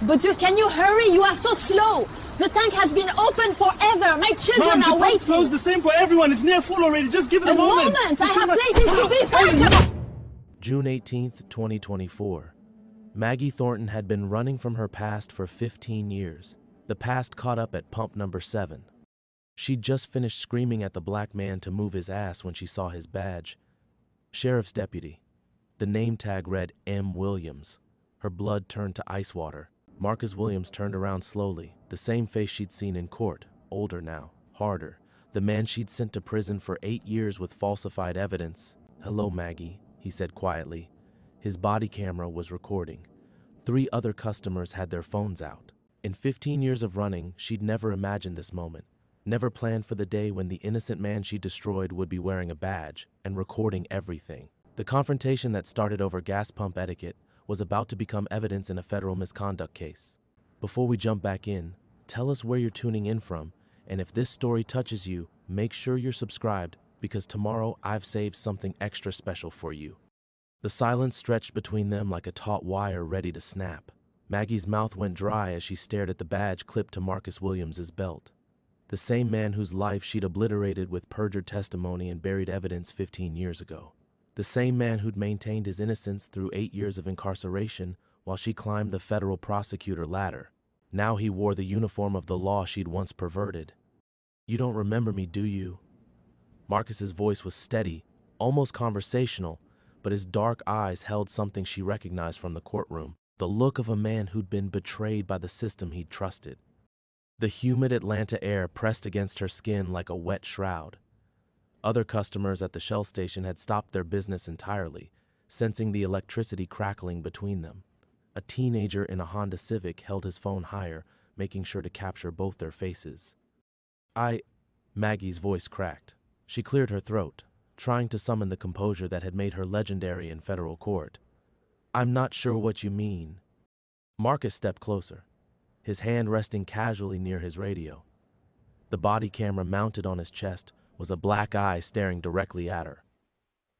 But can you hurry? You are so slow. The tank has been open forever. My children are waiting. The pump's the same for everyone. It's near full already. Just give it a moment. I have places to be faster. June 18th, 2024. Maggie Thornton had been running from her past for 15 years. The past caught up at pump number 7. She'd just finished screaming at the black man to move his ass when she saw his badge. Sheriff's deputy. The name tag read M. Williams. Her blood turned to ice water. Marcus Williams turned around slowly, the same face she'd seen in court, older now, harder. The man she'd sent to prison for 8 years with falsified evidence. "Hello, Maggie," he said quietly. His body camera was recording. 3 other customers had their phones out. In 15 years of running, she'd never imagined this moment, never planned for the day when the innocent man she destroyed would be wearing a badge and recording everything. The confrontation that started over gas pump etiquette was about to become evidence in a federal misconduct case. Before we jump back in, tell us where you're tuning in from, and if this story touches you, make sure you're subscribed, because tomorrow I've saved something extra special for you. The silence stretched between them like a taut wire ready to snap. Maggie's mouth went dry as she stared at the badge clipped to Marcus Williams's belt. The same man whose life she'd obliterated with perjured testimony and buried evidence 15 years ago. The same man who'd maintained his innocence through 8 years of incarceration while she climbed the federal prosecutor ladder. Now he wore the uniform of the law she'd once perverted. "You don't remember me, do you?" Marcus's voice was steady, almost conversational, but his dark eyes held something she recognized from the courtroom, the look of a man who'd been betrayed by the system he'd trusted. The humid Atlanta air pressed against her skin like a wet shroud. Other customers at the Shell station had stopped their business entirely, sensing the electricity crackling between them. A teenager in a Honda Civic held his phone higher, making sure to capture both their faces. Maggie's voice cracked. She cleared her throat, trying to summon the composure that had made her legendary in federal court. "I'm not sure what you mean." Marcus stepped closer, his hand resting casually near his radio. The body camera mounted on his chest was a black eye staring directly at her.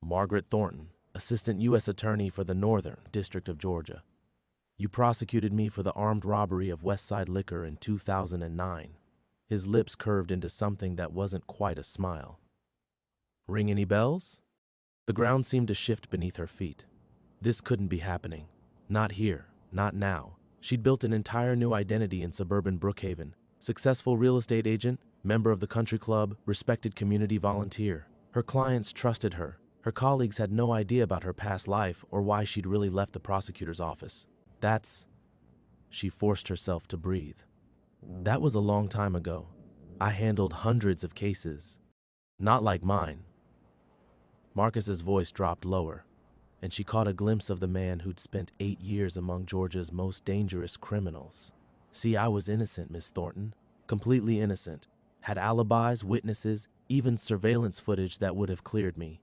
"Margaret Thornton, Assistant U.S. Attorney for the Northern District of Georgia. You prosecuted me for the armed robbery of Westside Liquor in 2009. His lips curved into something that wasn't quite a smile. "Ring any bells?" The ground seemed to shift beneath her feet. This couldn't be happening. Not here, not now. She'd built an entire new identity in suburban Brookhaven. Successful real estate agent, member of the country club, respected community volunteer. Her clients trusted her. Her colleagues had no idea about her past life or why she'd really left the prosecutor's office. She forced herself to breathe. "That was a long time ago. I handled hundreds of cases. Not like mine." Marcus's voice dropped lower, and she caught a glimpse of the man who'd spent 8 years among Georgia's most dangerous criminals. "See, I was innocent, Miss Thornton. Completely innocent. Had alibis, witnesses, even surveillance footage that would have cleared me."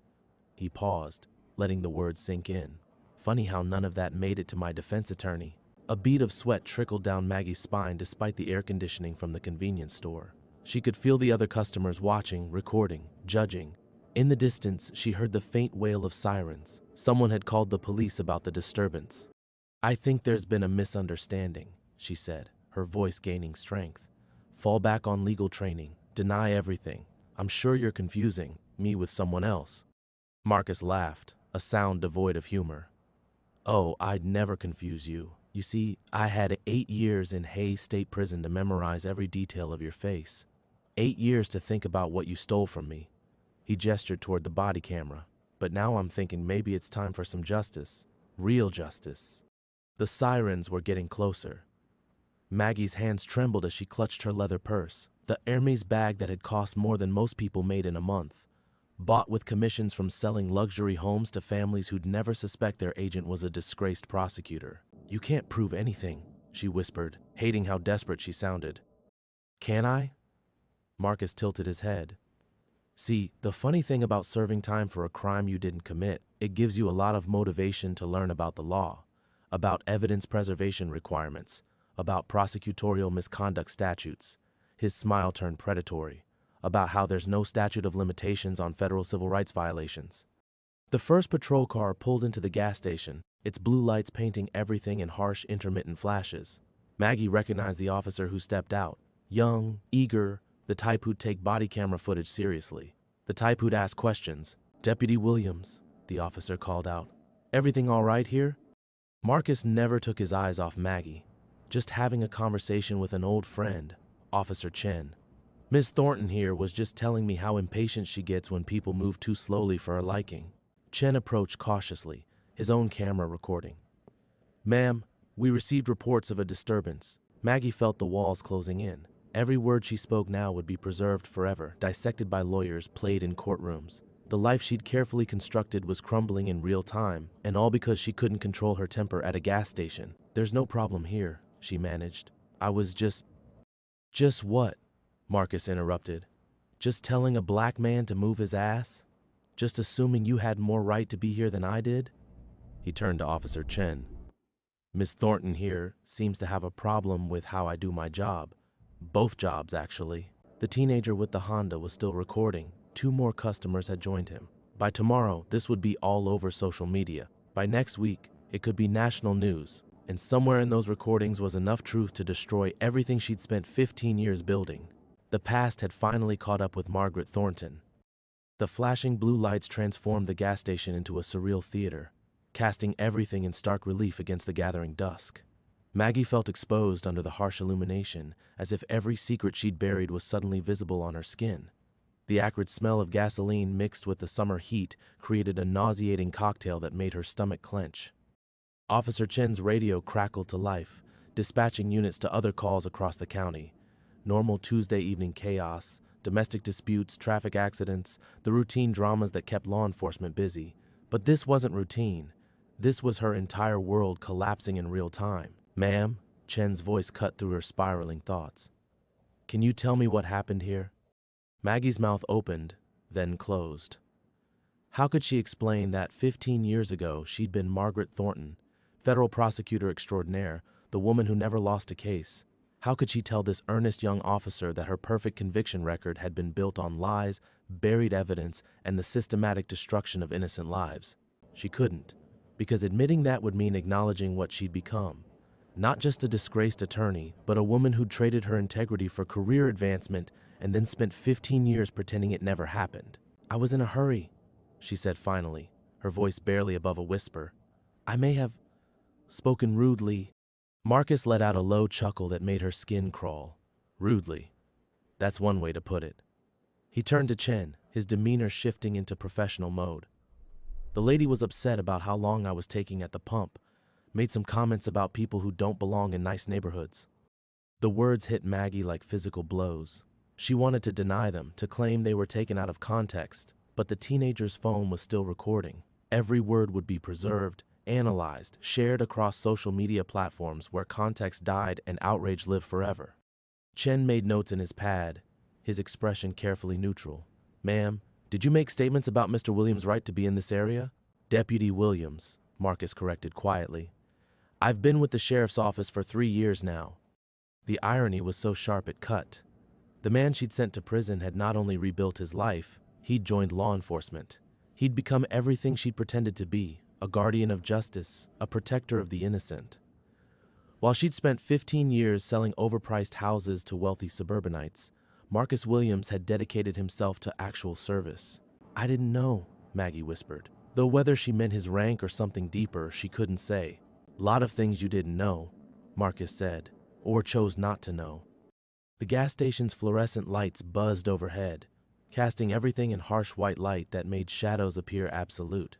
He paused, letting the words sink in. "Funny how none of that made it to my defense attorney." A bead of sweat trickled down Maggie's spine despite the air conditioning from the convenience store. She could feel the other customers watching, recording, judging. In the distance, she heard the faint wail of sirens. Someone had called the police about the disturbance. "I think there's been a misunderstanding," she said, her voice gaining strength. "Fall back on legal training. Deny everything. I'm sure you're confusing me with someone else." Marcus laughed, a sound devoid of humor. "Oh, I'd never confuse you. You see, I had 8 years in Hayes State Prison to memorize every detail of your face. 8 years to think about what you stole from me." He gestured toward the body camera. "But now I'm thinking maybe it's time for some justice. Real justice." The sirens were getting closer. Maggie's hands trembled as she clutched her leather purse, the Hermes bag that had cost more than most people made in a month. Bought with commissions from selling luxury homes to families who'd never suspect their agent was a disgraced prosecutor. "You can't prove anything," she whispered, hating how desperate she sounded. "Can I?" Marcus tilted his head. "See, the funny thing about serving time for a crime you didn't commit, it gives you a lot of motivation to learn about the law, about evidence preservation requirements, about prosecutorial misconduct statutes." His smile turned predatory. "About how there's no statute of limitations on federal civil rights violations." The first patrol car pulled into the gas station, its blue lights painting everything in harsh, intermittent flashes. Maggie recognized the officer who stepped out. Young, eager, the type who'd take body camera footage seriously. The type who'd ask questions. "Deputy Williams," the officer called out. "Everything all right here?" Marcus never took his eyes off Maggie, just having a conversation with an old friend, Officer Chen. "Miss Thornton here was just telling me how impatient she gets when people move too slowly for her liking." Chen approached cautiously, his own camera recording. "Ma'am, we received reports of a disturbance." Maggie felt the walls closing in. Every word she spoke now would be preserved forever, dissected by lawyers, played in courtrooms. The life she'd carefully constructed was crumbling in real time, and all because she couldn't control her temper at a gas station. "There's no problem here," she managed. "I was just..." "Just what?" Marcus interrupted. "Just telling a black man to move his ass? Just assuming you had more right to be here than I did?" He turned to Officer Chen. "Miss Thornton here seems to have a problem with how I do my job. Both jobs, actually." The teenager with the Honda was still recording. 2 more customers had joined him. By tomorrow, this would be all over social media. By next week, it could be national news. And somewhere in those recordings was enough truth to destroy everything she'd spent 15 years building. The past had finally caught up with Margaret Thornton. The flashing blue lights transformed the gas station into a surreal theater, casting everything in stark relief against the gathering dusk. Maggie felt exposed under the harsh illumination, as if every secret she'd buried was suddenly visible on her skin. The acrid smell of gasoline mixed with the summer heat created a nauseating cocktail that made her stomach clench. Officer Chen's radio crackled to life, dispatching units to other calls across the county. Normal Tuesday evening chaos, domestic disputes, traffic accidents, the routine dramas that kept law enforcement busy. But this wasn't routine. This was her entire world collapsing in real time. "Ma'am," Chen's voice cut through her spiraling thoughts. "Can you tell me what happened here?" Maggie's mouth opened, then closed. How could she explain that 15 years ago she'd been Margaret Thornton, federal prosecutor extraordinaire, the woman who never lost a case? How could she tell this earnest young officer that her perfect conviction record had been built on lies, buried evidence, and the systematic destruction of innocent lives? She couldn't, because admitting that would mean acknowledging what she'd become. Not just a disgraced attorney, but a woman who traded her integrity for career advancement and then spent 15 years pretending it never happened. "I was in a hurry," she said finally, her voice barely above a whisper. "I may have spoken rudely." Marcus let out a low chuckle that made her skin crawl. Rudely. That's one way to put it. He turned to Chen, his demeanor shifting into professional mode. "The lady was upset about how long I was taking at the pump. Made some comments about people who don't belong in nice neighborhoods." The words hit Maggie like physical blows. She wanted to deny them, to claim they were taken out of context, but the teenager's phone was still recording. Every word would be preserved, analyzed, shared across social media platforms where context died and outrage lived forever. Chen made notes in his pad, his expression carefully neutral. "Ma'am, did you make statements about Mr. Williams' right to be in this area?" "Deputy Williams," Marcus corrected quietly. "I've been with the sheriff's office for 3 years now." The irony was so sharp it cut. The man she'd sent to prison had not only rebuilt his life, he'd joined law enforcement. He'd become everything she'd pretended to be, a guardian of justice, a protector of the innocent. While she'd spent 15 years selling overpriced houses to wealthy suburbanites, Marcus Williams had dedicated himself to actual service. "I didn't know," Maggie whispered, though whether she meant his rank or something deeper, she couldn't say. "Lot of things you didn't know," Marcus said, or chose not to know. The gas station's fluorescent lights buzzed overhead, casting everything in harsh white light that made shadows appear absolute.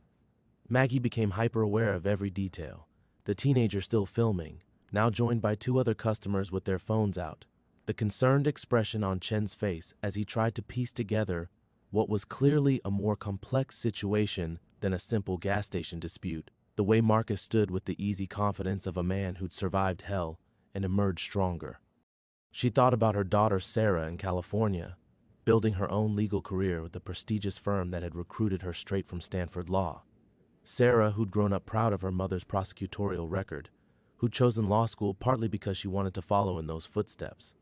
Maggie became hyper-aware of every detail, the teenager still filming, now joined by 2 other customers with their phones out. The concerned expression on Chen's face as he tried to piece together what was clearly a more complex situation than a simple gas station dispute. The way Marcus stood with the easy confidence of a man who'd survived hell and emerged stronger. She thought about her daughter Sarah in California, building her own legal career with the prestigious firm that had recruited her straight from Stanford Law. Sarah, who'd grown up proud of her mother's prosecutorial record, who'd chosen law school partly because she wanted to follow in those footsteps.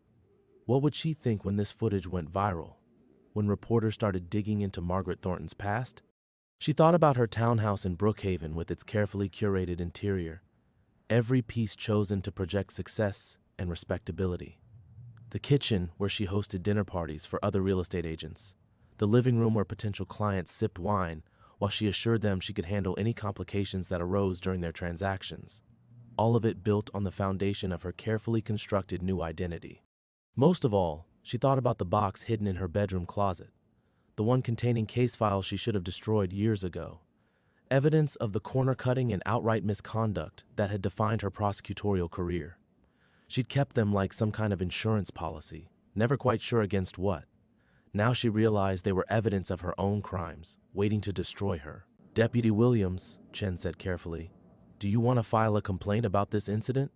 What would she think when this footage went viral? When reporters started digging into Margaret Thornton's past? She thought about her townhouse in Brookhaven with its carefully curated interior. Every piece chosen to project success, and respectability. The kitchen, where she hosted dinner parties for other real estate agents. The living room where potential clients sipped wine, while she assured them she could handle any complications that arose during their transactions. All of it built on the foundation of her carefully constructed new identity. Most of all, she thought about the box hidden in her bedroom closet, the one containing case files she should have destroyed years ago. Evidence of the corner-cutting and outright misconduct that had defined her prosecutorial career. She'd kept them like some kind of insurance policy, never quite sure against what. Now she realized they were evidence of her own crimes, waiting to destroy her. "Deputy Williams," Chen said carefully, "do you want to file a complaint about this incident?"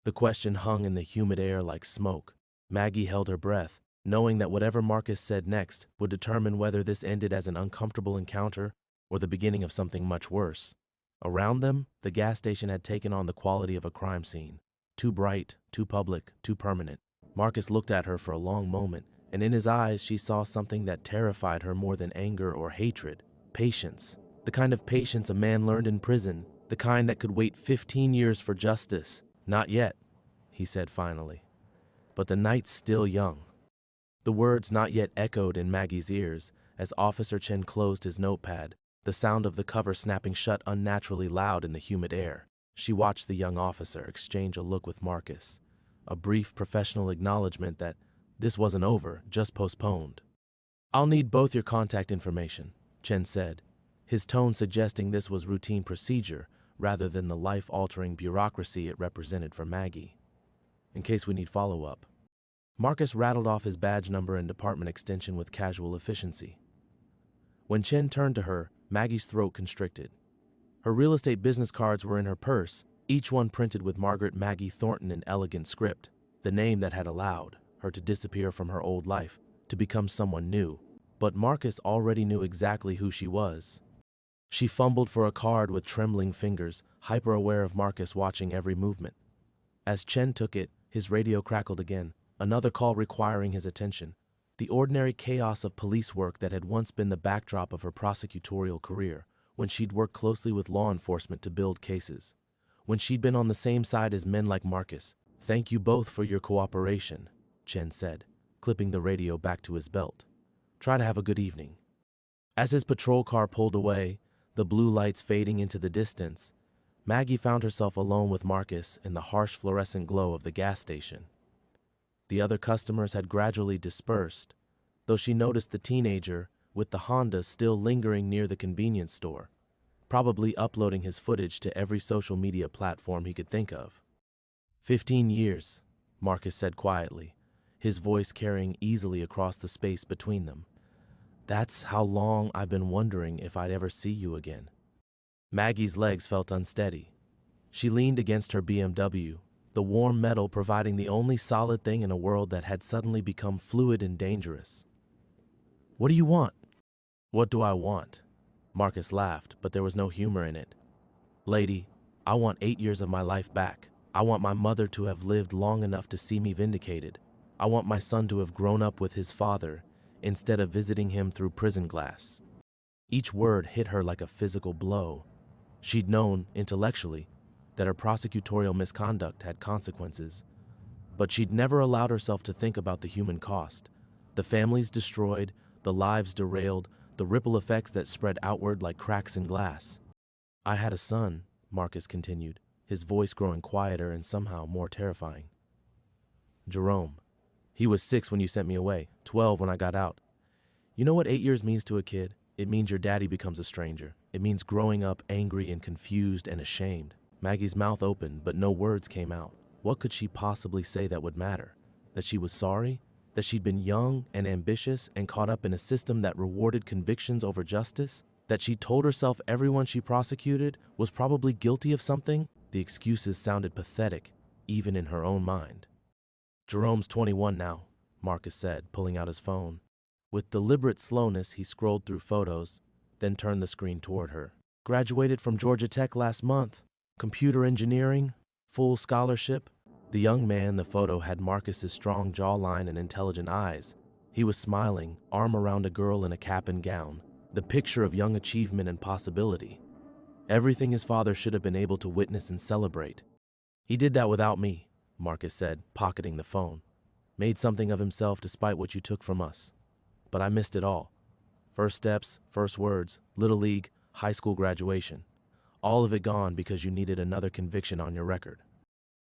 The question hung in the humid air like smoke. Maggie held her breath, knowing that whatever Marcus said next would determine whether this ended as an uncomfortable encounter or the beginning of something much worse. Around them, the gas station had taken on the quality of a crime scene. Too bright, too public, too permanent. Marcus looked at her for a long moment, and in his eyes she saw something that terrified her more than anger or hatred. Patience. The kind of patience a man learned in prison, the kind that could wait 15 years for justice. "Not yet," he said finally. "But the night's still young." The words "not yet" echoed in Maggie's ears as Officer Chen closed his notepad, the sound of the cover snapping shut unnaturally loud in the humid air. She watched the young officer exchange a look with Marcus, a brief professional acknowledgement that this wasn't over, just postponed. "I'll need both your contact information," Chen said, his tone suggesting this was routine procedure rather than the life-altering bureaucracy it represented for Maggie. "In case we need follow-up." Marcus rattled off his badge number and department extension with casual efficiency. When Chen turned to her, Maggie's throat constricted. Her real estate business cards were in her purse, each one printed with Margaret Maggie Thornton in elegant script, the name that had allowed her to disappear from her old life, to become someone new. But Marcus already knew exactly who she was. She fumbled for a card with trembling fingers, hyper-aware of Marcus watching every movement. As Chen took it, his radio crackled again, another call requiring his attention. The ordinary chaos of police work that had once been the backdrop of her prosecutorial career, when she'd worked closely with law enforcement to build cases. When she'd been on the same side as men like Marcus. "Thank you both for your cooperation," Chen said, clipping the radio back to his belt. "Try to have a good evening." As his patrol car pulled away, the blue lights fading into the distance, Maggie found herself alone with Marcus in the harsh fluorescent glow of the gas station. The other customers had gradually dispersed, though she noticed the teenager, with the Honda, still lingering near the convenience store, probably uploading his footage to every social media platform he could think of. 15 years, Marcus said quietly, his voice carrying easily across the space between them. "That's how long I've been wondering if I'd ever see you again." Maggie's legs felt unsteady. She leaned against her BMW, the warm metal providing the only solid thing in a world that had suddenly become fluid and dangerous. "What do you want?" "What do I want?" Marcus laughed, but there was no humor in it. "Lady, I want 8 years of my life back. I want my mother to have lived long enough to see me vindicated. I want my son to have grown up with his father instead of visiting him through prison glass." Each word hit her like a physical blow. She'd known, intellectually, that her prosecutorial misconduct had consequences, but she'd never allowed herself to think about the human cost. The families destroyed, the lives derailed, the ripple effects that spread outward like cracks in glass. "I had a son," Marcus continued, his voice growing quieter and somehow more terrifying. "Jerome. He was 6 when you sent me away, 12 when I got out. You know what 8 years means to a kid? It means your daddy becomes a stranger. It means growing up angry and confused and ashamed." Maggie's mouth opened, but no words came out. What could she possibly say that would matter? That she was sorry? That she'd been young and ambitious and caught up in a system that rewarded convictions over justice? That she told herself everyone she prosecuted was probably guilty of something? The excuses sounded pathetic, even in her own mind. "Jerome's 21 now," Marcus said, pulling out his phone. With deliberate slowness, he scrolled through photos, then turned the screen toward her. "Graduated from Georgia Tech last month. Computer engineering, full scholarship." The young man in the photo had Marcus's strong jawline and intelligent eyes. He was smiling, arm around a girl in a cap and gown, the picture of young achievement and possibility. Everything his father should have been able to witness and celebrate. "He did that without me," Marcus said, pocketing the phone. Made something of himself despite what you took from us. But I missed it all. First steps, first words, Little League, high school graduation. All of it gone because you needed another conviction on your record.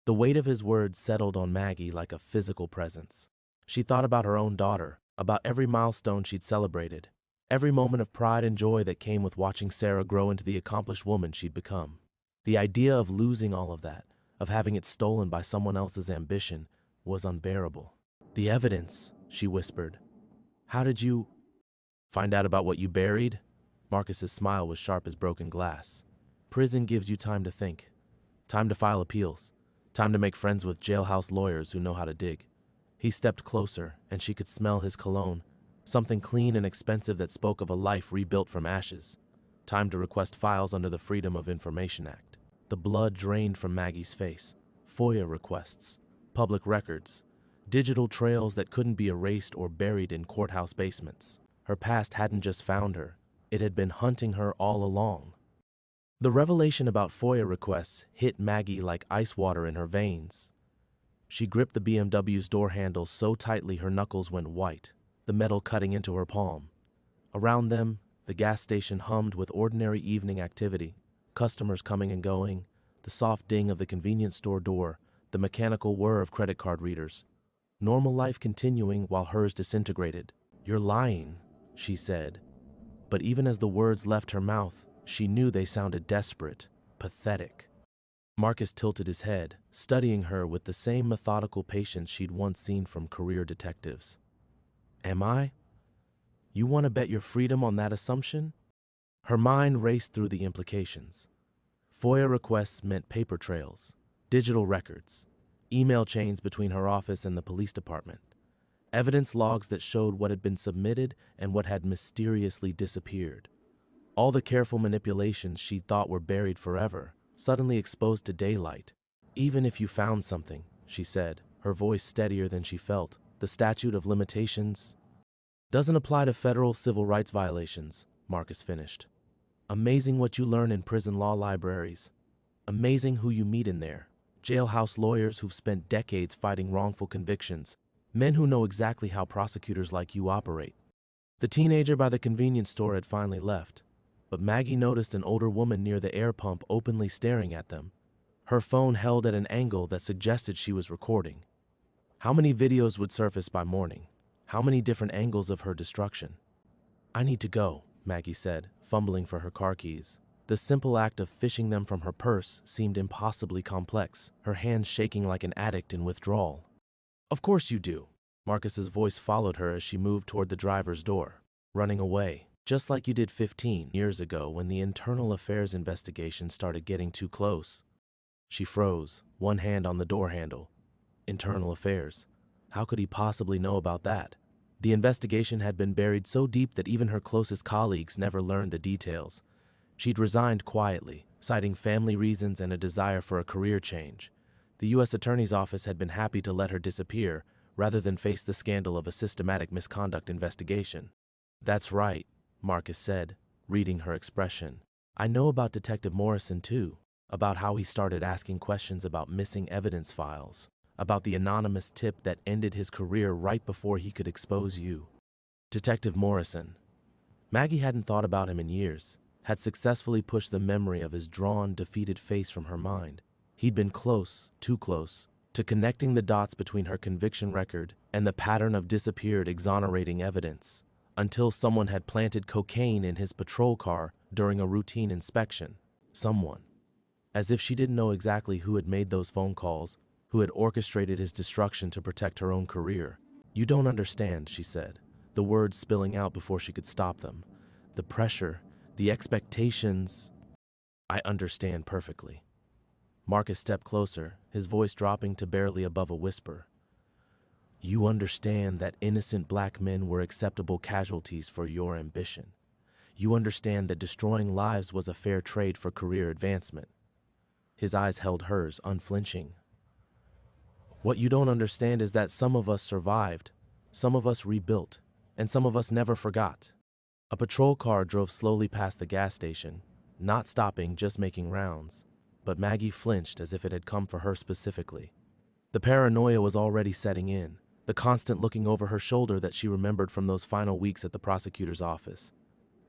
The weight of his words settled on Maggie like a physical presence. She thought about her own daughter, about every milestone she'd celebrated, every moment of pride and joy that came with watching Sarah grow into the accomplished woman she'd become. The idea of losing all of that, of having it stolen by someone else's ambition, was unbearable. The evidence, she whispered. How did you find out about what you buried? Marcus's smile was sharp as broken glass. Prison gives you time to think, time to file appeals, time to make friends with jailhouse lawyers who know how to dig. He stepped closer, and she could smell his cologne, something clean and expensive that spoke of a life rebuilt from ashes. Time to request files under the Freedom of Information Act. The blood drained from Maggie's face. FOIA requests, public records, digital trails that couldn't be erased or buried in courthouse basements. Her past hadn't just found her, it had been hunting her all along. The revelation about FOIA requests hit Maggie like ice water in her veins. She gripped the BMW's door handle so tightly her knuckles went white, the metal cutting into her palm. Around them, the gas station hummed with ordinary evening activity, customers coming and going, the soft ding of the convenience store door, the mechanical whir of credit card readers. Normal life continuing while hers disintegrated. "You're lying," she said. But even as the words left her mouth, she knew they sounded desperate, pathetic. Marcus tilted his head, studying her with the same methodical patience she'd once seen from career detectives. "Am I? You want to bet your freedom on that assumption?" Her mind raced through the implications. FOIA requests meant paper trails, digital records, email chains between her office and the police department, evidence logs that showed what had been submitted and what had mysteriously disappeared. All the careful manipulations she thought were buried forever, suddenly exposed to daylight. "Even if you found something," she said, her voice steadier than she felt, "the statute of limitations doesn't apply to federal civil rights violations," Marcus finished. "Amazing what you learn in prison law libraries. Amazing who you meet in there. Jailhouse lawyers who've spent decades fighting wrongful convictions, men who know exactly how prosecutors like you operate." The teenager by the convenience store had finally left, but Maggie noticed an older woman near the air pump openly staring at them, her phone held at an angle that suggested she was recording. How many videos would surface by morning? How many different angles of her destruction? "I need to go," Maggie said, fumbling for her car keys. The simple act of fishing them from her purse seemed impossibly complex, her hands shaking like an addict in withdrawal. "Of course you do." Marcus's voice followed her as she moved toward the driver's door. "Running away, just like you did 15 years ago when the internal affairs investigation started getting too close." She froze, one hand on the door handle. Internal affairs. How could he possibly know about that? The investigation had been buried so deep that even her closest colleagues never learned the details. She'd resigned quietly, citing family reasons and a desire for a career change. The U.S. Attorney's Office had been happy to let her disappear, rather than face the scandal of a systematic misconduct investigation. "That's right," Marcus said, reading her expression. "I know about Detective Morrison too, about how he started asking questions about missing evidence files, about the anonymous tip that ended his career right before he could expose you." Detective Morrison. Maggie hadn't thought about him in years, had successfully pushed the memory of his drawn, defeated face from her mind. He'd been close, too close, to connecting the dots between her conviction record and the pattern of disappeared, exonerating evidence, until someone had planted cocaine in his patrol car during a routine inspection. Someone. As if she didn't know exactly who had made those phone calls, who had orchestrated his destruction to protect her own career. "You don't understand," she said, the words spilling out before she could stop them. "The pressure, the expectations." "I understand perfectly." Marcus stepped closer, his voice dropping to barely above a whisper. "You understand that innocent black men were acceptable casualties for your ambition. You understand that destroying lives was a fair trade for career advancement." His eyes held hers, unflinching. "What you don't understand is that some of us survived, some of us rebuilt, and some of us never forgot." A patrol car drove slowly past the gas station, not stopping, just making rounds, but Maggie flinched as if it had come for her specifically. The paranoia was already setting in, the constant looking over her shoulder that she remembered from those final weeks at the prosecutor's office.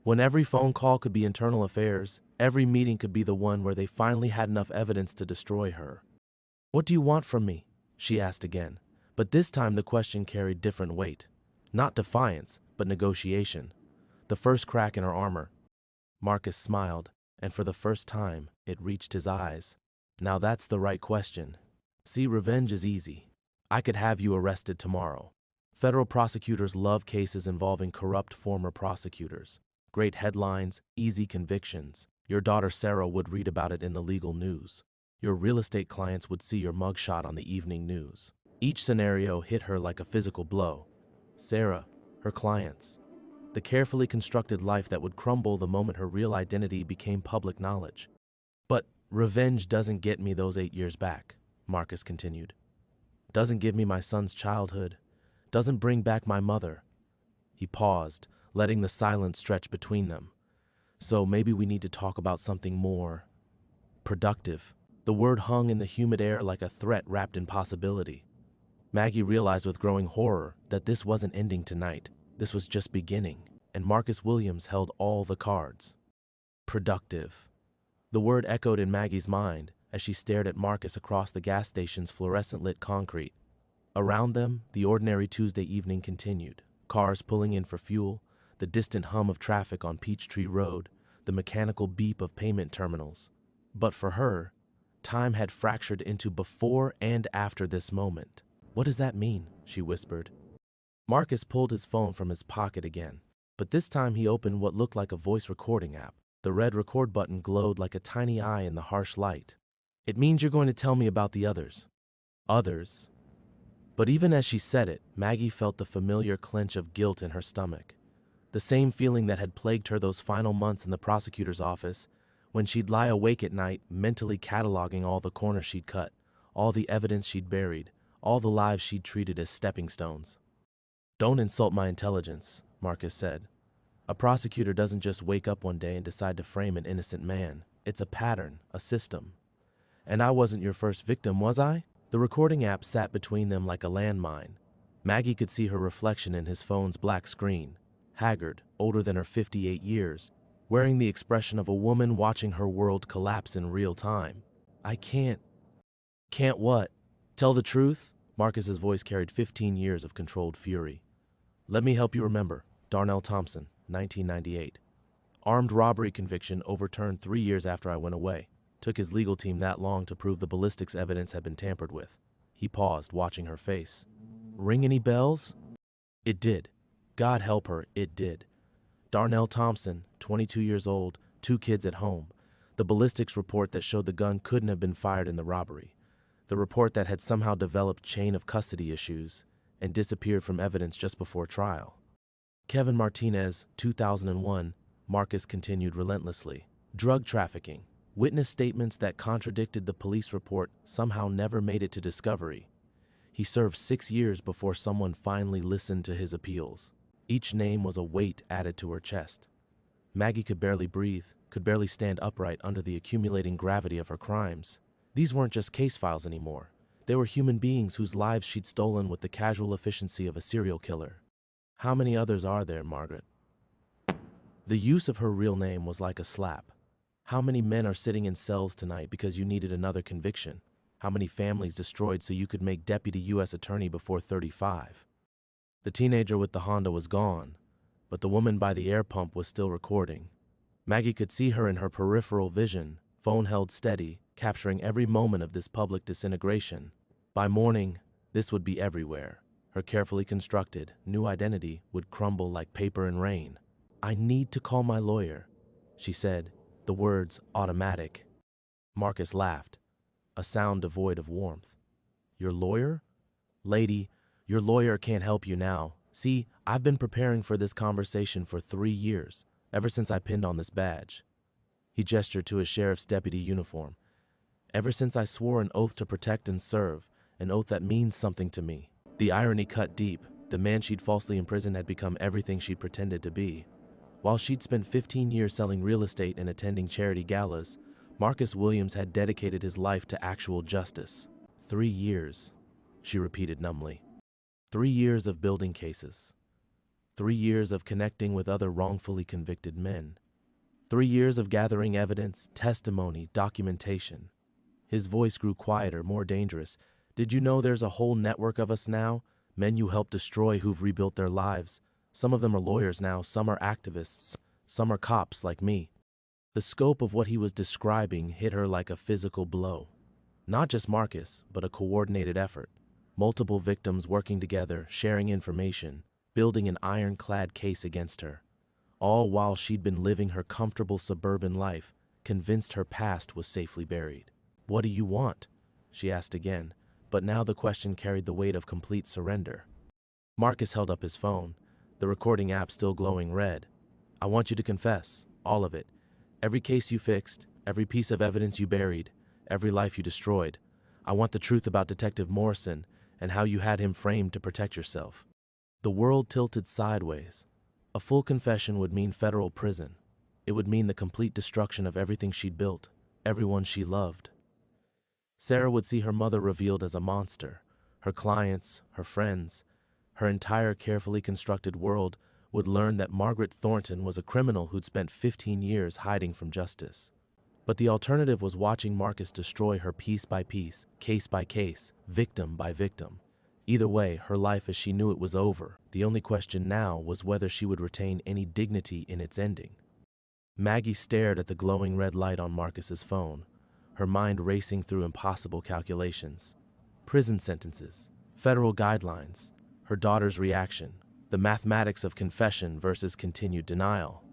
When every phone call could be internal affairs, every meeting could be the one where they finally had enough evidence to destroy her. "What do you want from me?" she asked again, but this time the question carried different weight. Not defiance, but negotiation. The first crack in her armor. Marcus smiled, and for the first time, it reached his eyes. "Now that's the right question. See, revenge is easy. I could have you arrested tomorrow. Federal prosecutors love cases involving corrupt former prosecutors. Great headlines, easy convictions. Your daughter Sarah would read about it in the legal news. Your real estate clients would see your mugshot on the evening news." Each scenario hit her like a physical blow. Sarah, her clients, the carefully constructed life that would crumble the moment her real identity became public knowledge. "But revenge doesn't get me those 8 years back," Marcus continued. "Doesn't give me my son's childhood. Doesn't bring back my mother." He paused, letting the silence stretch between them. "So maybe we need to talk about something more productive." The word hung in the humid air like a threat wrapped in possibility. Maggie realized with growing horror that this wasn't ending tonight. This was just beginning, and Marcus Williams held all the cards. Productive. The word echoed in Maggie's mind as she stared at Marcus across the gas station's fluorescent-lit concrete. Around them, the ordinary Tuesday evening continued. Cars pulling in for fuel, the distant hum of traffic on Peachtree Road, the mechanical beep of payment terminals. But for her, time had fractured into before and after this moment. "What does that mean?" she whispered. Marcus pulled his phone from his pocket again, but this time he opened what looked like a voice recording app. The red record button glowed like a tiny eye in the harsh light. "It means you're going to tell me about the others." Others. But even as she said it, Maggie felt the familiar clench of guilt in her stomach. The same feeling that had plagued her those final months in the prosecutor's office, when she'd lie awake at night mentally cataloging all the corners she'd cut, all the evidence she'd buried, all the lives she'd treated as stepping stones. "Don't insult my intelligence," Marcus said. "A prosecutor doesn't just wake up one day and decide to frame an innocent man. It's a pattern, a system. And I wasn't your first victim, was I?" The recording app sat between them like a landmine. Maggie could see her reflection in his phone's black screen, haggard, older than her 58 years, wearing the expression of a woman watching her world collapse in real time. "I can't." "Can't what? Tell the truth?" Marcus's voice carried 15 years of controlled fury. "Let me help you remember. Darnell Thompson, 1998. Armed robbery conviction overturned 3 years after I went away. Took his legal team that long to prove the ballistics evidence had been tampered with." He paused, watching her face. "Ring any bells?" It did. God help her, it did. Darnell Thompson, 22 years old, 2 kids at home. The ballistics report that showed the gun couldn't have been fired in the robbery. The report that had somehow developed chain of custody issues and disappeared from evidence just before trial. Kevin Martinez, 2001, Marcus continued relentlessly. Drug trafficking. Witness statements that contradicted the police report somehow never made it to discovery. He served 6 years before someone finally listened to his appeals. Each name was a weight added to her chest. Maggie could barely breathe, could barely stand upright under the accumulating gravity of her crimes. These weren't just case files anymore. They were human beings whose lives she'd stolen with the casual efficiency of a serial killer. How many others are there, Margaret? The use of her real name was like a slap. How many men are sitting in cells tonight because you needed another conviction? How many families destroyed so you could make deputy U.S. attorney before 35? The teenager with the Honda was gone, but the woman by the air pump was still recording. Maggie could see her in her peripheral vision, phone held steady, capturing every moment of this public disintegration. By morning, this would be everywhere. Her carefully constructed, new identity would crumble like paper in rain. "I need to call my lawyer," she said, the words automatic. Marcus laughed, a sound devoid of warmth. "Your lawyer? Lady, your lawyer can't help you now. See, I've been preparing for this conversation for 3 years, ever since I pinned on this badge." He gestured to his sheriff's deputy uniform. "Ever since I swore an oath to protect and serve, an oath that means something to me." The irony cut deep. The man she'd falsely imprisoned had become everything she'd pretended to be. While she'd spent 15 years selling real estate and attending charity galas, Marcus Williams had dedicated his life to actual justice. 3 years. she repeated numbly. 3 years of building cases. 3 years of connecting with other wrongfully convicted men. 3 years of gathering evidence, testimony, documentation. His voice grew quieter, more dangerous. Did you know there's a whole network of us now? Men you helped destroy who've rebuilt their lives. Some of them are lawyers now, some are activists, some are cops like me. The scope of what he was describing hit her like a physical blow. Not just Marcus, but a coordinated effort. Multiple victims working together, sharing information, building an ironclad case against her. All while she'd been living her comfortable suburban life, convinced her past was safely buried. "What do you want?" she asked again, but now the question carried the weight of complete surrender. Marcus held up his phone, the recording app still glowing red. "I want you to confess, all of it. Every case you fixed, every piece of evidence you buried, every life you destroyed. I want the truth about Detective Morrison and how you had him framed to protect yourself." The world tilted sideways. A full confession would mean federal prison. It would mean the complete destruction of everything she'd built, everyone she loved. Sarah would see her mother revealed as a monster. Her clients, her friends, her entire carefully constructed world would learn that Margaret Thornton was a criminal who'd spent 15 years hiding from justice. But the alternative was watching Marcus destroy her piece by piece, case by case, victim by victim. Either way, her life as she knew it was over. The only question now was whether she would retain any dignity in its ending. Maggie stared at the glowing red light on Marcus's phone, her mind racing through impossible calculations. Prison sentences, federal guidelines, her daughter's reaction, the mathematics of confession versus continued denial.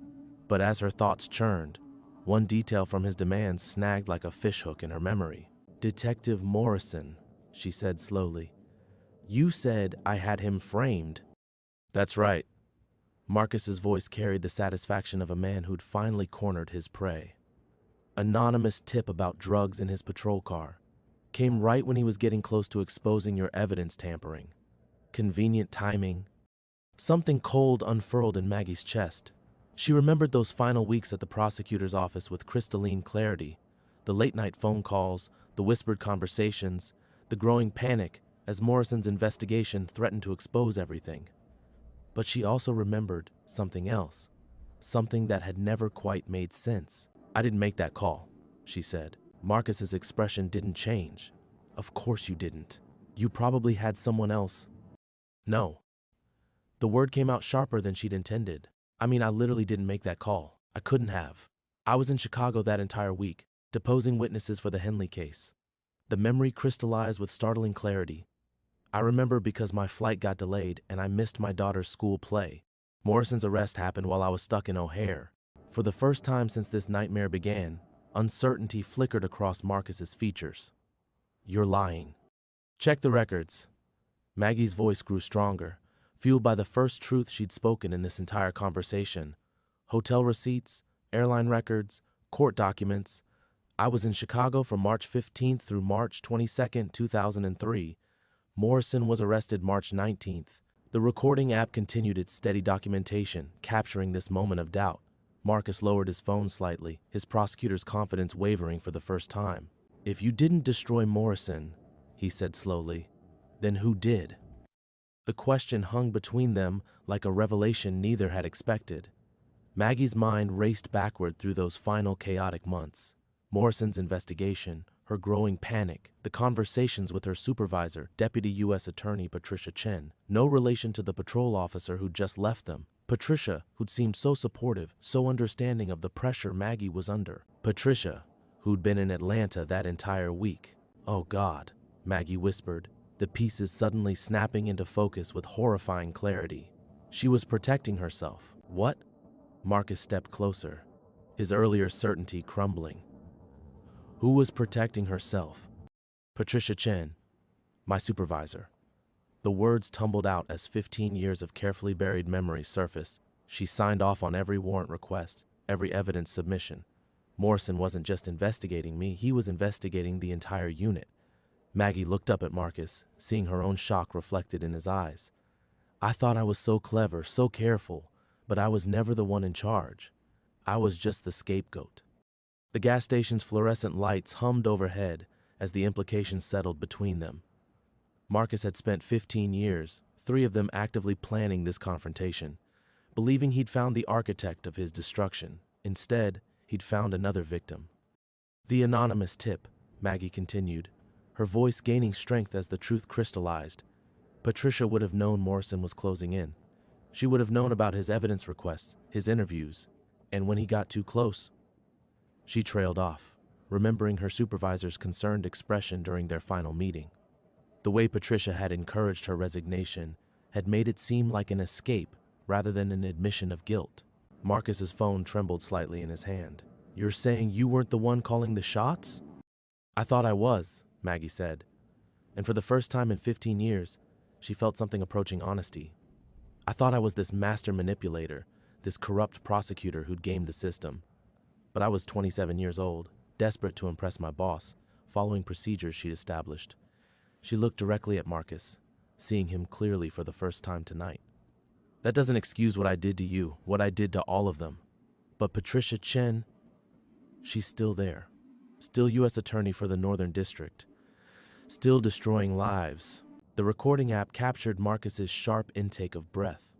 But as her thoughts churned, one detail from his demands snagged like a fishhook in her memory. "Detective Morrison," she said slowly. "You said I had him framed." "That's right." Marcus's voice carried the satisfaction of a man who'd finally cornered his prey. "Anonymous tip about drugs in his patrol car. Came right when he was getting close to exposing your evidence tampering. Convenient timing." Something cold unfurled in Maggie's chest. She remembered those final weeks at the prosecutor's office with crystalline clarity. The late-night phone calls, the whispered conversations, the growing panic as Morrison's investigation threatened to expose everything. But she also remembered something else, something that had never quite made sense. "I didn't make that call," she said. Marcus's expression didn't change. "Of course you didn't. You probably had someone else." "No." The word came out sharper than she'd intended. "I mean, I literally didn't make that call. I couldn't have. I was in Chicago that entire week, deposing witnesses for the Henley case." The memory crystallized with startling clarity. "I remember because my flight got delayed and I missed my daughter's school play. Morrison's arrest happened while I was stuck in O'Hare." For the first time since this nightmare began, uncertainty flickered across Marcus's features. "You're lying." "Check the records." Maggie's voice grew stronger, fueled by the first truth she'd spoken in this entire conversation. "Hotel receipts, airline records, court documents. I was in Chicago from March 15th through March 22nd, 2003. Morrison was arrested March 19th. The recording app continued its steady documentation, capturing this moment of doubt. Marcus lowered his phone slightly, his prosecutor's confidence wavering for the first time. "If you didn't destroy Morrison," he said slowly, "then who did?" The question hung between them like a revelation neither had expected. Maggie's mind raced backward through those final chaotic months. Morrison's investigation, her growing panic, the conversations with her supervisor, Deputy U.S. Attorney Patricia Chen, no relation to the patrol officer who'd just left them. Patricia, who'd seemed so supportive, so understanding of the pressure Maggie was under. Patricia, who'd been in Atlanta that entire week. "Oh God," Maggie whispered, the pieces suddenly snapping into focus with horrifying clarity. She was protecting herself. "What?" Marcus stepped closer, his earlier certainty crumbling. "Who was protecting herself?" "Patricia Chen, my supervisor." The words tumbled out as 15 years of carefully buried memories surfaced. She signed off on every warrant request, every evidence submission. Morrison wasn't just investigating me, he was investigating the entire unit. Maggie looked up at Marcus, seeing her own shock reflected in his eyes. "I thought I was so clever, so careful, but I was never the one in charge. I was just the scapegoat." The gas station's fluorescent lights hummed overhead as the implications settled between them. Marcus had spent 15 years, 3 of them actively planning this confrontation, believing he'd found the architect of his destruction. Instead, he'd found another victim. The anonymous tip, Maggie continued, her voice gaining strength as the truth crystallized. Patricia would have known Morrison was closing in. She would have known about his evidence requests, his interviews, and when he got too close. She trailed off, remembering her supervisor's concerned expression during their final meeting. The way Patricia had encouraged her resignation had made it seem like an escape rather than an admission of guilt. Marcus's phone trembled slightly in his hand. "You're saying you weren't the one calling the shots?" "I thought I was," Maggie said. And for the first time in 15 years, she felt something approaching honesty. "I thought I was this master manipulator, this corrupt prosecutor who'd gamed the system. But I was 27 years old, desperate to impress my boss, following procedures she'd established." She looked directly at Marcus, seeing him clearly for the first time tonight. "That doesn't excuse what I did to you, what I did to all of them. But Patricia Chen, she's still there. Still U.S. Attorney for the Northern District. Still destroying lives." The recording app captured Marcus's sharp intake of breath.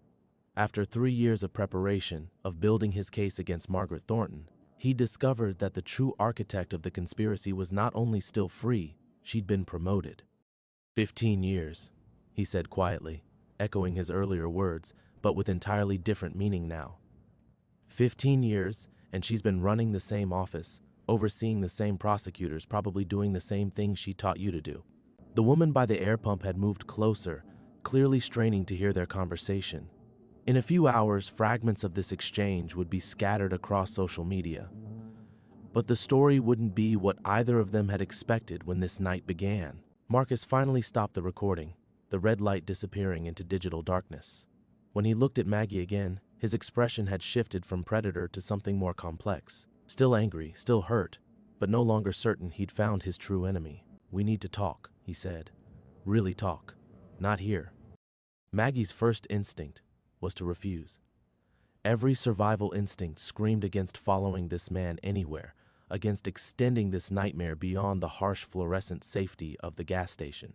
After 3 years of preparation, of building his case against Margaret Thornton, he discovered that the true architect of the conspiracy was not only still free, she'd been promoted. 15 years, he said quietly, echoing his earlier words, but with entirely different meaning now. 15 years, and she's been running the same office, overseeing the same prosecutors, probably doing the same things she taught you to do. The woman by the air pump had moved closer, clearly straining to hear their conversation. In a few hours, fragments of this exchange would be scattered across social media. But the story wouldn't be what either of them had expected when this night began. Marcus finally stopped the recording, the red light disappearing into digital darkness. When he looked at Maggie again, his expression had shifted from predator to something more complex. Still angry, still hurt, but no longer certain he'd found his true enemy. "We need to talk," he said. "Really talk. Not here." Maggie's first instinct was to refuse. Every survival instinct screamed against following this man anywhere, against extending this nightmare beyond the harsh fluorescent safety of the gas station.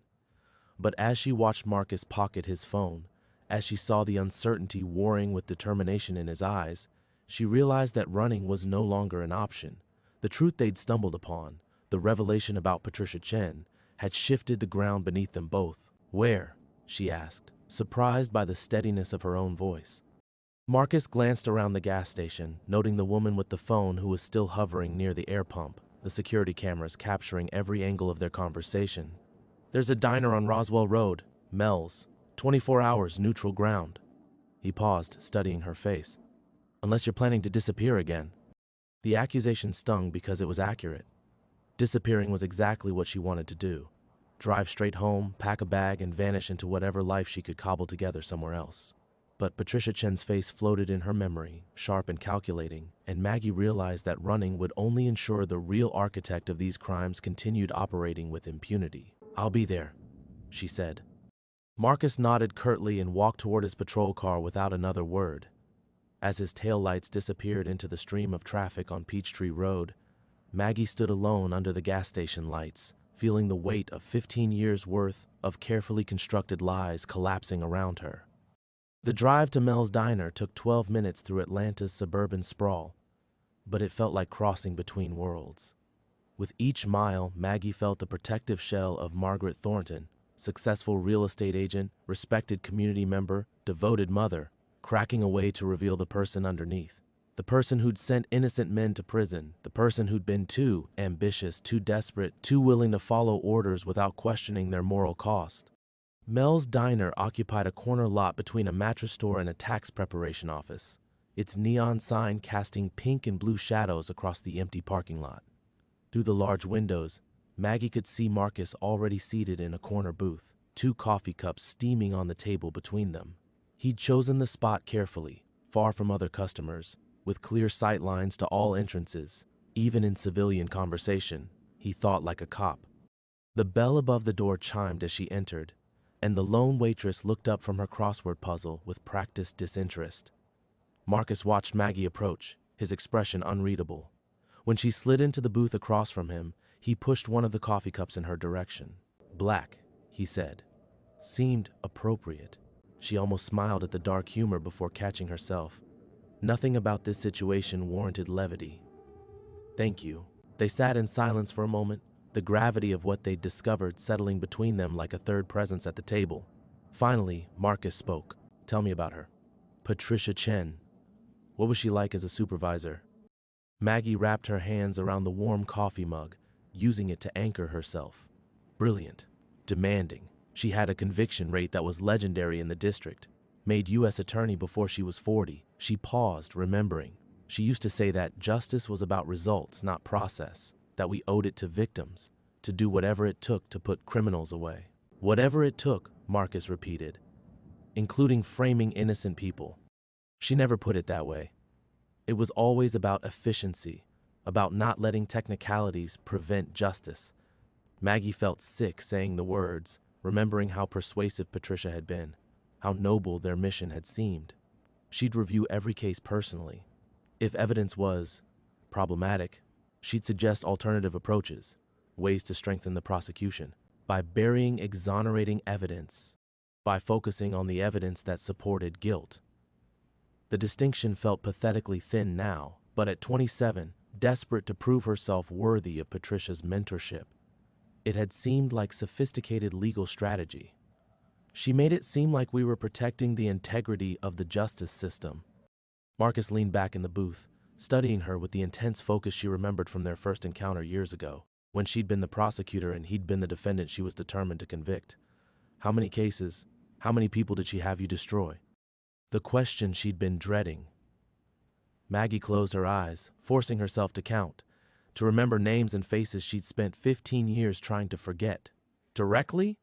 But as she watched Marcus pocket his phone, as she saw the uncertainty warring with determination in his eyes, she realized that running was no longer an option. The truth they'd stumbled upon, the revelation about Patricia Chen, had shifted the ground beneath them both. "Where?" she asked, surprised by the steadiness of her own voice. Marcus glanced around the gas station, noting the woman with the phone who was still hovering near the air pump, the security cameras capturing every angle of their conversation. "There's a diner on Roswell Road, Mel's. 24 hours, neutral ground." He paused, studying her face. "Unless you're planning to disappear again." The accusation stung because it was accurate. Disappearing was exactly what she wanted to do. Drive straight home, pack a bag, and vanish into whatever life she could cobble together somewhere else. But Patricia Chen's face floated in her memory, sharp and calculating, and Maggie realized that running would only ensure the real architect of these crimes continued operating with impunity. "I'll be there," she said. Marcus nodded curtly and walked toward his patrol car without another word. As his taillights disappeared into the stream of traffic on Peachtree Road, Maggie stood alone under the gas station lights, feeling the weight of 15 years' worth of carefully constructed lies collapsing around her. The drive to Mel's Diner took 12 minutes through Atlanta's suburban sprawl, but it felt like crossing between worlds. With each mile, Maggie felt the protective shell of Margaret Thornton, successful real estate agent, respected community member, devoted mother, cracking away to reveal the person underneath. The person who'd sent innocent men to prison, the person who'd been too ambitious, too desperate, too willing to follow orders without questioning their moral cost. Mel's Diner occupied a corner lot between a mattress store and a tax preparation office, its neon sign casting pink and blue shadows across the empty parking lot. Through the large windows, Maggie could see Marcus already seated in a corner booth, 2 coffee cups steaming on the table between them. He'd chosen the spot carefully, far from other customers, with clear sight lines to all entrances. Even in civilian conversation, he thought like a cop. The bell above the door chimed as she entered, and the lone waitress looked up from her crossword puzzle with practiced disinterest. Marcus watched Maggie approach, his expression unreadable. When she slid into the booth across from him, he pushed one of the coffee cups in her direction. "Black," he said, seemed appropriate. She almost smiled at the dark humor before catching herself. Nothing about this situation warranted levity. Thank you. They sat in silence for a moment, the gravity of what they'd discovered settling between them like a third presence at the table. Finally, Marcus spoke. Tell me about her. Patricia Chen. What was she like as a supervisor? Maggie wrapped her hands around the warm coffee mug, using it to anchor herself. Brilliant. Demanding. She had a conviction rate that was legendary in the district. Made U.S. attorney before she was 40. She paused, remembering. She used to say that justice was about results, not process. That we owed it to victims, to do whatever it took to put criminals away. Whatever it took, Marcus repeated, including framing innocent people. She never put it that way. It was always about efficiency, about not letting technicalities prevent justice. Maggie felt sick saying the words, remembering how persuasive Patricia had been, how noble their mission had seemed. She'd review every case personally. If evidence was problematic, she'd suggest alternative approaches, ways to strengthen the prosecution, by burying exonerating evidence, by focusing on the evidence that supported guilt. The distinction felt pathetically thin now, but at 27, desperate to prove herself worthy of Patricia's mentorship, it had seemed like sophisticated legal strategy. She made it seem like we were protecting the integrity of the justice system. Marcus leaned back in the booth, studying her with the intense focus she remembered from their first encounter years ago, when she'd been the prosecutor and he'd been the defendant she was determined to convict. How many cases, how many people did she have you destroy? The question she'd been dreading. Maggie closed her eyes, forcing herself to count, to remember names and faces she'd spent 15 years trying to forget. Directly?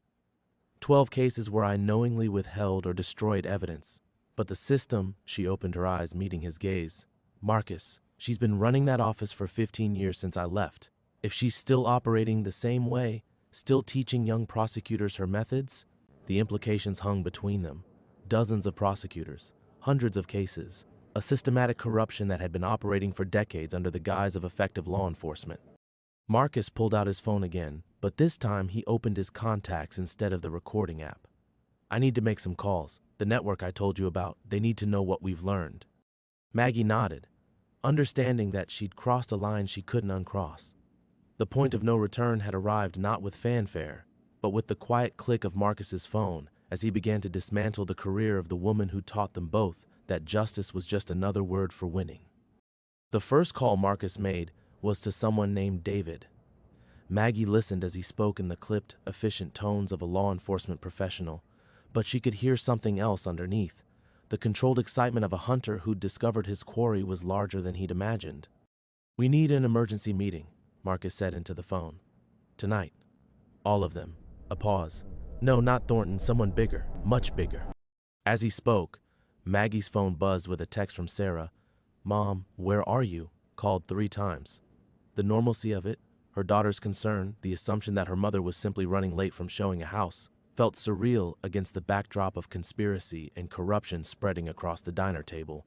12 cases where I knowingly withheld or destroyed evidence. But the system, she opened her eyes, meeting his gaze. Marcus, she's been running that office for 15 years since I left. If she's still operating the same way, still teaching young prosecutors her methods, the implications hung between them. Dozens of prosecutors, hundreds of cases, a systematic corruption that had been operating for decades under the guise of effective law enforcement. Marcus pulled out his phone again, but this time he opened his contacts instead of the recording app. I need to make some calls. The network I told you about, they need to know what we've learned. Maggie nodded, understanding that she'd crossed a line she couldn't uncross. The point of no return had arrived not with fanfare, but with the quiet click of Marcus's phone as he began to dismantle the career of the woman who taught them both that justice was just another word for winning. The first call Marcus made was to someone named David. Maggie listened as he spoke in the clipped, efficient tones of a law enforcement professional, but she could hear something else underneath, the controlled excitement of a hunter who'd discovered his quarry was larger than he'd imagined. We need an emergency meeting, Marcus said into the phone. Tonight. All of them. A pause. No, not Thornton, someone bigger, much bigger. As he spoke, Maggie's phone buzzed with a text from Sarah. Mom, where are you? Called 3 times. The normalcy of it, her daughter's concern, the assumption that her mother was simply running late from showing a house, felt surreal against the backdrop of conspiracy and corruption spreading across the diner table.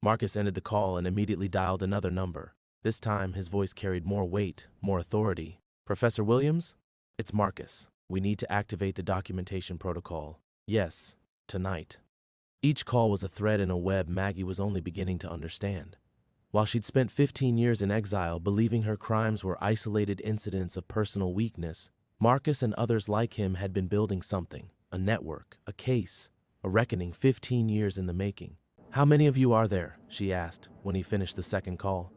Marcus ended the call and immediately dialed another number. This time, his voice carried more weight, more authority. Professor Williams? It's Marcus. We need to activate the documentation protocol. Yes, tonight. Each call was a thread in a web Maggie was only beginning to understand. While she'd spent 15 years in exile believing her crimes were isolated incidents of personal weakness, Marcus and others like him had been building something, a network, a case, a reckoning 15 years in the making. How many of you are there? She asked when he finished the second call.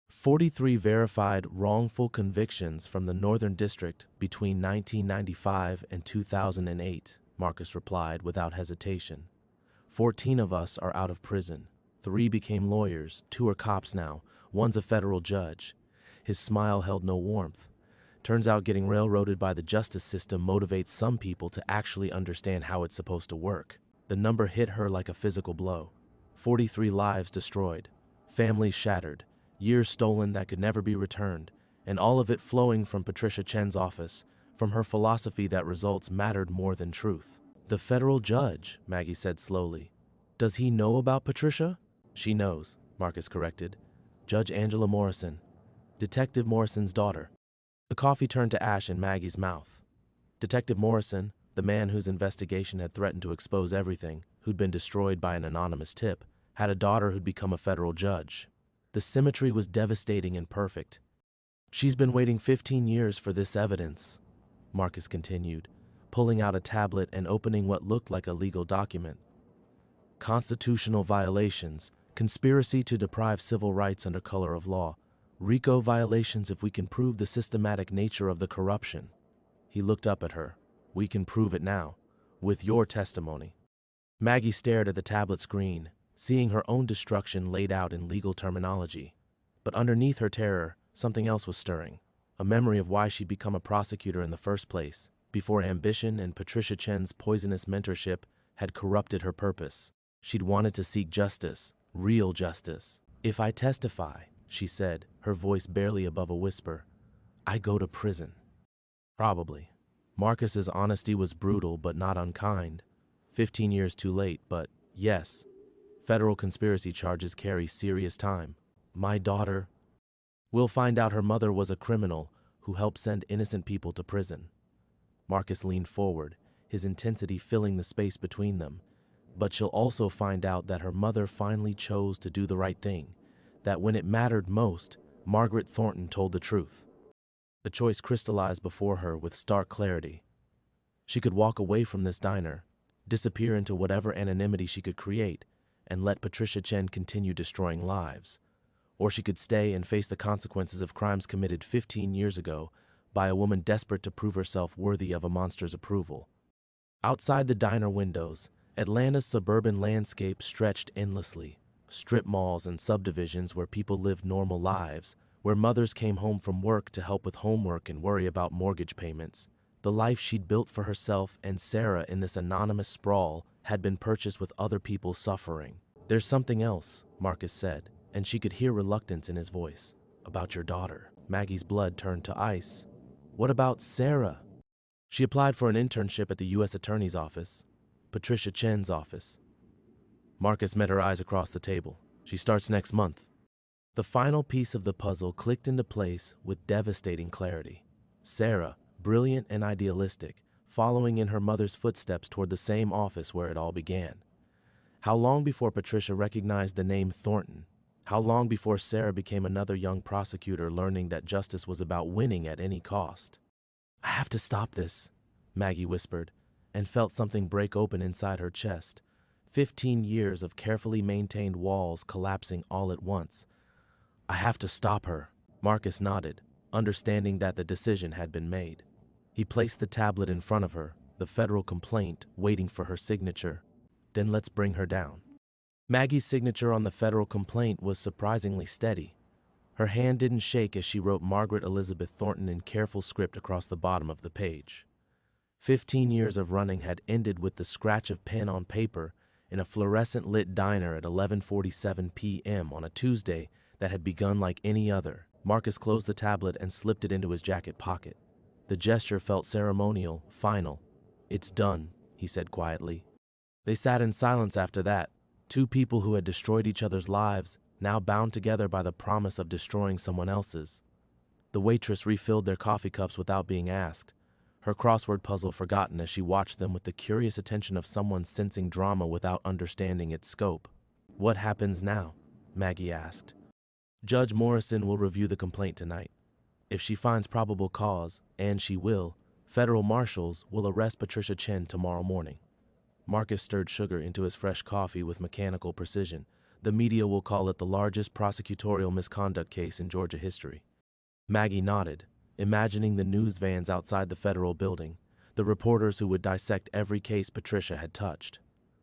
43 verified wrongful convictions from the Northern District between 1995 and 2008, Marcus replied without hesitation. 14 of us are out of prison. 3 became lawyers, 2 are cops now, 1's a federal judge. His smile held no warmth. Turns out getting railroaded by the justice system motivates some people to actually understand how it's supposed to work. The number hit her like a physical blow. 43 lives destroyed, families shattered, years stolen that could never be returned, and all of it flowing from Patricia Chen's office, from her philosophy that results mattered more than truth. The federal judge, Maggie said slowly. Does he know about Patricia? She knows, Marcus corrected. Judge Angela Morrison, Detective Morrison's daughter. The coffee turned to ash in Maggie's mouth. Detective Morrison, The man whose investigation had threatened to expose everything, who'd been destroyed by an anonymous tip, had a daughter who'd become a federal judge. The symmetry was devastating and perfect. "She's been waiting 15 years for this evidence," Marcus continued, pulling out a tablet and opening what looked like a legal document. "Constitutional violations, conspiracy to deprive civil rights under color of law, RICO violations if we can prove the systematic nature of the corruption." He looked up at her. "We can prove it now, with your testimony." Maggie stared at the tablet screen, seeing her own destruction laid out in legal terminology. But underneath her terror, something else was stirring, a memory of why she'd become a prosecutor in the first place, before ambition and Patricia Chen's poisonous mentorship had corrupted her purpose. She'd wanted to seek justice, real justice. "If I testify," she said, her voice barely above a whisper, "I go to prison." Probably. Marcus's honesty was brutal but not unkind. 15 years too late, but yes, federal conspiracy charges carry serious time. "My daughter, we'll find out her mother was a criminal who helped send innocent people to prison." Marcus leaned forward, his intensity filling the space between them. "But she'll also find out that her mother finally chose to do the right thing, that when it mattered most, Margaret Thornton told the truth." The choice crystallized before her with stark clarity. She could walk away from this diner, disappear into whatever anonymity she could create, and let Patricia Chen continue destroying lives. Or she could stay and face the consequences of crimes committed 15 years ago by a woman desperate to prove herself worthy of a monster's approval. Outside the diner windows, Atlanta's suburban landscape stretched endlessly. Strip malls and subdivisions where people lived normal lives, where mothers came home from work to help with homework and worry about mortgage payments. The life she'd built for herself and Sarah in this anonymous sprawl had been purchased with other people's suffering. "There's something else," Marcus said, and she could hear reluctance in his voice. "About your daughter." Maggie's blood turned to ice. "What about Sarah?" "She applied for an internship at the U.S. Attorney's office, Patricia Chen's office." Marcus met her eyes across the table. "She starts next month." The final piece of the puzzle clicked into place with devastating clarity. Sarah, brilliant and idealistic, following in her mother's footsteps toward the same office where it all began. How long before Patricia recognized the name Thornton? How long before Sarah became another young prosecutor learning that justice was about winning at any cost? "I have to stop this," Maggie whispered, and felt something break open inside her chest. 15 years of carefully maintained walls collapsing all at once. "I have to stop her." Marcus nodded, understanding that the decision had been made. He placed the tablet in front of her, the federal complaint waiting for her signature. "Then let's bring her down." Maggie's signature on the federal complaint was surprisingly steady. Her hand didn't shake as she wrote Margaret Elizabeth Thornton in careful script across the bottom of the page. 15 years of running had ended with the scratch of pen on paper in a fluorescent-lit diner at 11:47 p.m. on a Tuesday that had begun like any other. Marcus closed the tablet and slipped it into his jacket pocket. The gesture felt ceremonial, final. "It's done," he said quietly. They sat in silence after that, two people who had destroyed each other's lives, now bound together by the promise of destroying someone else's. The waitress refilled their coffee cups without being asked, her crossword puzzle forgotten as she watched them with the curious attention of someone sensing drama without understanding its scope. "What happens now?" Maggie asked. "Judge Morrison will review the complaint tonight. If she finds probable cause, and she will, federal marshals will arrest Patricia Chen tomorrow morning." Marcus stirred sugar into his fresh coffee with mechanical precision. "The media will call it the largest prosecutorial misconduct case in Georgia history." Maggie nodded, imagining the news vans outside the federal building, the reporters who would dissect every case Patricia had touched.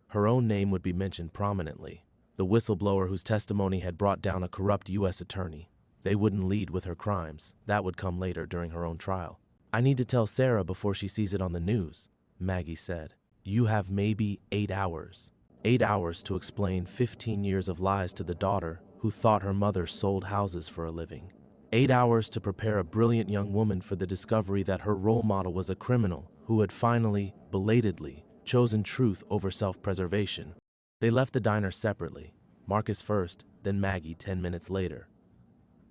Her own name would be mentioned prominently, the whistleblower whose testimony had brought down a corrupt U.S. attorney. They wouldn't lead with her crimes. That would come later during her own trial. "I need to tell Sarah before she sees it on the news," Maggie said. "You have maybe 8 hours. 8 hours to explain 15 years of lies to the daughter who thought her mother sold houses for a living. 8 hours to prepare a brilliant young woman for the discovery that her role model was a criminal who had finally, belatedly, chosen truth over self-preservation." They left the diner separately, Marcus first, then Maggie 10 minutes later.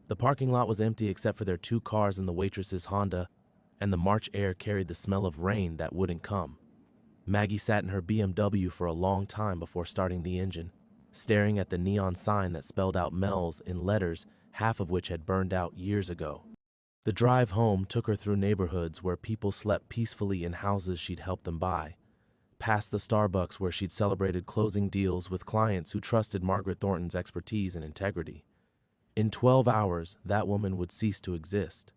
The parking lot was empty except for their 2 cars and the waitress's Honda, and the March air carried the smell of rain that wouldn't come. Maggie sat in her BMW for a long time before starting the engine, staring at the neon sign that spelled out Mel's in letters, half of which had burned out years ago. The drive home took her through neighborhoods where people slept peacefully in houses she'd helped them buy, past the Starbucks where she'd celebrated closing deals with clients who trusted Margaret Thornton's expertise and integrity. In 12 hours, that woman would cease to exist.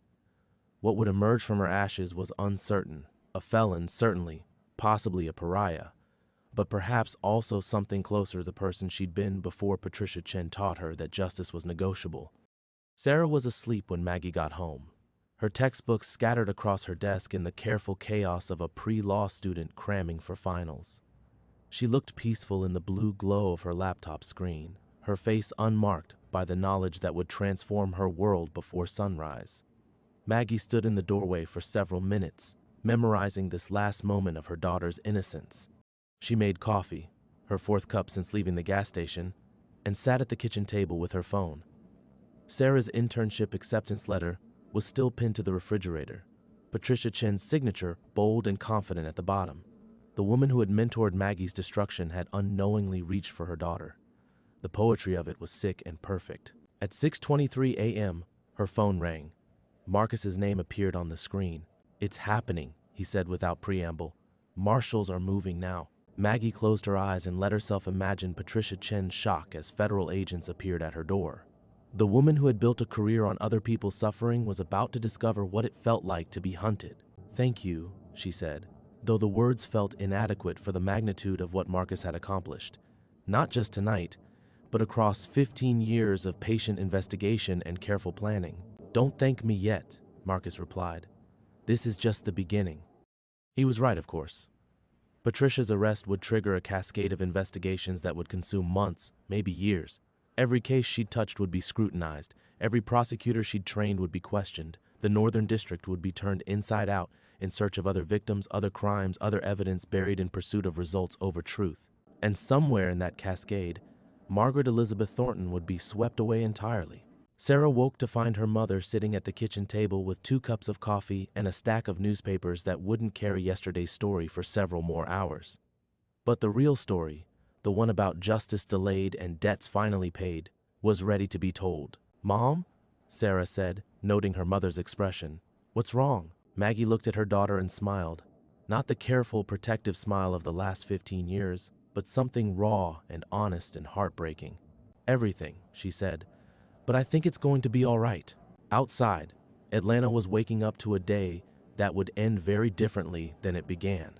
What would emerge from her ashes was uncertain. A felon, certainly, possibly a pariah, but perhaps also something closer to the person she'd been before Patricia Chen taught her that justice was negotiable. Sarah was asleep when Maggie got home, her textbooks scattered across her desk in the careful chaos of a pre-law student cramming for finals. She looked peaceful in the blue glow of her laptop screen, her face unmarked by the knowledge that would transform her world before sunrise. Maggie stood in the doorway for several minutes, memorizing this last moment of her daughter's innocence. She made coffee, her fourth cup since leaving the gas station, and sat at the kitchen table with her phone. Sarah's internship acceptance letter was still pinned to the refrigerator, Patricia Chen's signature bold and confident at the bottom. The woman who had mentored Maggie's destruction had unknowingly reached for her daughter. The poetry of it was sick and perfect. At 6:23 a.m., her phone rang. Marcus's name appeared on the screen. "It's happening," he said without preamble. "Marshals are moving now." Maggie closed her eyes and let herself imagine Patricia Chen's shock as federal agents appeared at her door. The woman who had built a career on other people's suffering was about to discover what it felt like to be hunted. "Thank you," she said, though the words felt inadequate for the magnitude of what Marcus had accomplished. Not just tonight, but across 15 years of patient investigation and careful planning. "Don't thank me yet," Marcus replied. "This is just the beginning." He was right, of course. Patricia's arrest would trigger a cascade of investigations that would consume months, maybe years. Every case she'd touched would be scrutinized. Every prosecutor she'd trained would be questioned. The Northern District would be turned inside out in search of other victims, other crimes, other evidence buried in pursuit of results over truth. And somewhere in that cascade, Margaret Elizabeth Thornton would be swept away entirely. Sarah woke to find her mother sitting at the kitchen table with 2 cups of coffee and a stack of newspapers that wouldn't carry yesterday's story for several more hours. But the real story, the one about justice delayed and debts finally paid, was ready to be told. "Mom?" Sarah said, noting her mother's expression. "What's wrong?" Maggie looked at her daughter and smiled. Not the careful, protective smile of the last 15 years, but something raw and honest and heartbreaking. "Everything," she said. "But I think it's going to be all right." Outside, Atlanta was waking up to a day that would end very differently than it began.